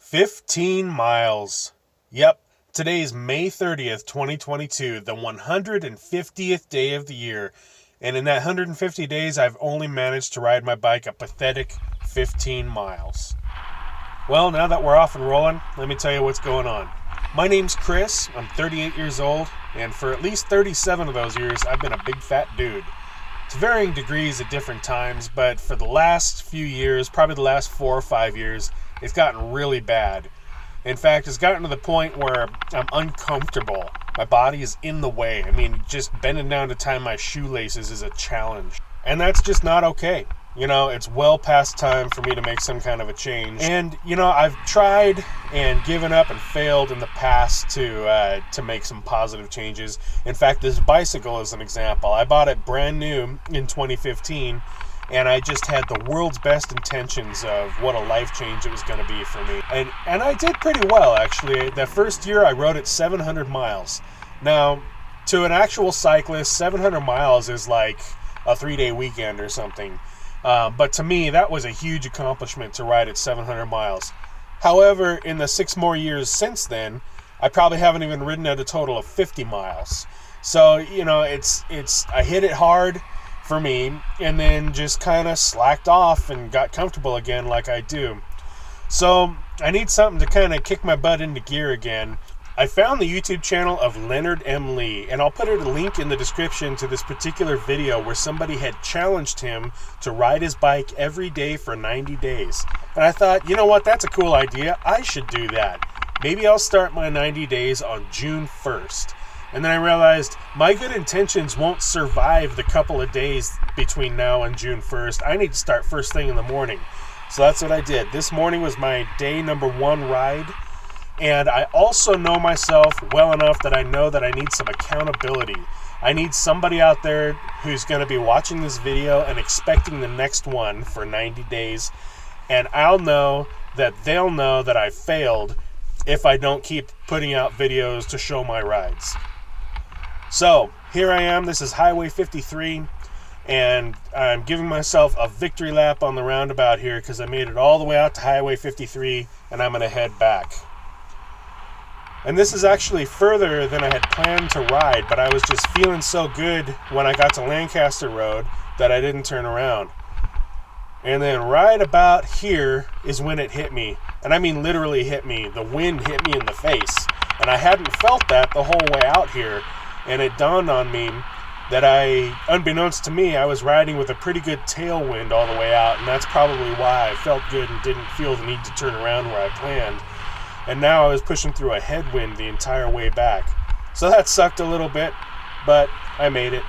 15 miles. Yep, today's May 30th, 2022, the 150th day of the year. And in that 150 days, I've only managed to ride my bike a pathetic 15 miles. Well, now that we're off and rolling, let me tell you what's going on. My name's Chris, I'm 38 years old, and for at least 37 of those years, I've been a big fat dude. To varying degrees at different times, but for the last few years, probably the last 4 or 5 years, it's gotten really bad. In fact, it's gotten to the point where I'm uncomfortable. My body is in the way. I mean, just bending down to tie my shoelaces is a challenge. And that's just not okay. You know, it's well past time for me to make some kind of a change. And, you know, I've tried and given up and failed in the past to make some positive changes. In fact, this bicycle is an example. I bought it brand new in 2015, and I just had the world's best intentions of what a life change it was going to be for me. And I did pretty well, actually. The first year I rode it 700 miles. Now, to an actual cyclist, 700 miles is like a 3-day weekend or something. But to me, that was a huge accomplishment to ride at 700 miles. However, in the 6 more years since then, I probably haven't even ridden at a total of 50 miles. So, you know, I hit it hard for me and then just kind of slacked off and got comfortable again like I do. So I need something to kind of kick my butt into gear again. I found the YouTube channel of Leonard M. Lee, and I'll put a link in the description to this particular video where somebody had challenged him to ride his bike every day for 90 days. And I thought, you know what, that's a cool idea. I should do that. Maybe I'll start my 90 days on June 1st. And then I realized my good intentions won't survive the couple of days between now and June 1st. I need to start first thing in the morning. So that's what I did. This morning was my day number 1 ride. And I also know myself well enough that I know that I need some accountability. I need somebody out there who's going to be watching this video and expecting the next one for 90 days. And I'll know that they'll know that I failed if I don't keep putting out videos to show my rides. So here I am. This is Highway 53. And I'm giving myself a victory lap on the roundabout here because I made it all the way out to Highway 53 and I'm going to head back. And this is actually further than I had planned to ride, but I was just feeling so good when I got to Lancaster Road that I didn't turn around. And then right about here is when it hit me. And I mean literally hit me. The wind hit me in the face. And I hadn't felt that the whole way out here. And it dawned on me that unbeknownst to me, I was riding with a pretty good tailwind all the way out. And that's probably why I felt good and didn't feel the need to turn around where I planned. And now I was pushing through a headwind the entire way back. So that sucked a little bit, but I made it.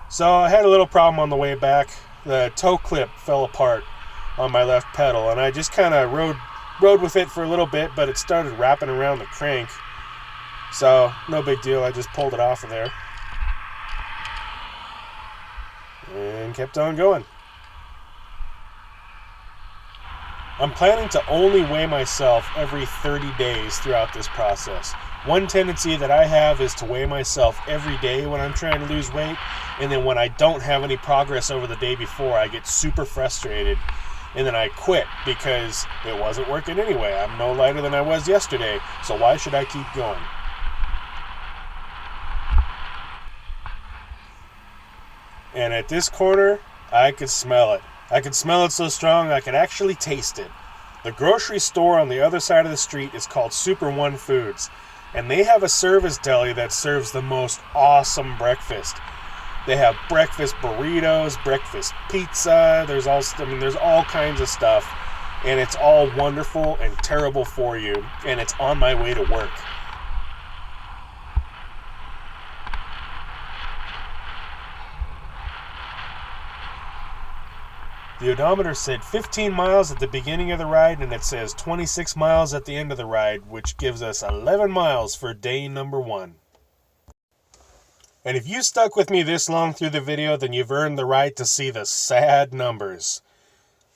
So I had a little problem on the way back. The toe clip fell apart on my left pedal, and I just kind of rode with it for a little bit, but it started wrapping around the crank. So no big deal, I just pulled it off of there. And kept on going. I'm planning to only weigh myself every 30 days throughout this process. One tendency that I have is to weigh myself every day when I'm trying to lose weight, and then when I don't have any progress over the day before, I get super frustrated, and then I quit because it wasn't working anyway. I'm no lighter than I was yesterday, so why should I keep going? And at this corner, I could smell it. I could smell it so strong I could actually taste it. The grocery store on the other side of the street is called Super One Foods, and they have a service deli that serves the most awesome breakfast. They have breakfast burritos, breakfast pizza, there's all kinds of stuff, and it's all wonderful and terrible for you, and it's on my way to work. The odometer said 15 miles at the beginning of the ride, and it says 26 miles at the end of the ride, which gives us 11 miles for day number 1. And if you stuck with me this long through the video, then you've earned the right to see the sad numbers.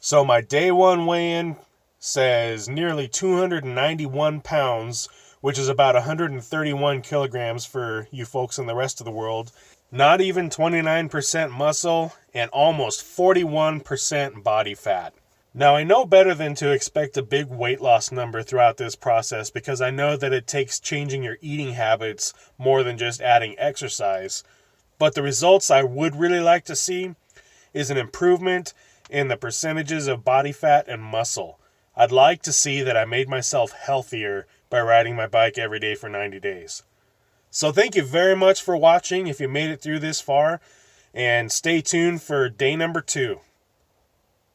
So my day 1 weigh-in says nearly 291 pounds, which is about 131 kilograms for you folks in the rest of the world, not even 29% muscle, and almost 41% body fat. Now, I know better than to expect a big weight loss number throughout this process because I know that it takes changing your eating habits more than just adding exercise. But the results I would really like to see is an improvement in the percentages of body fat and muscle. I'd like to see that I made myself healthier by riding my bike every day for 90 days. So thank you very much for watching if you made it through this far, and stay tuned for day number 2.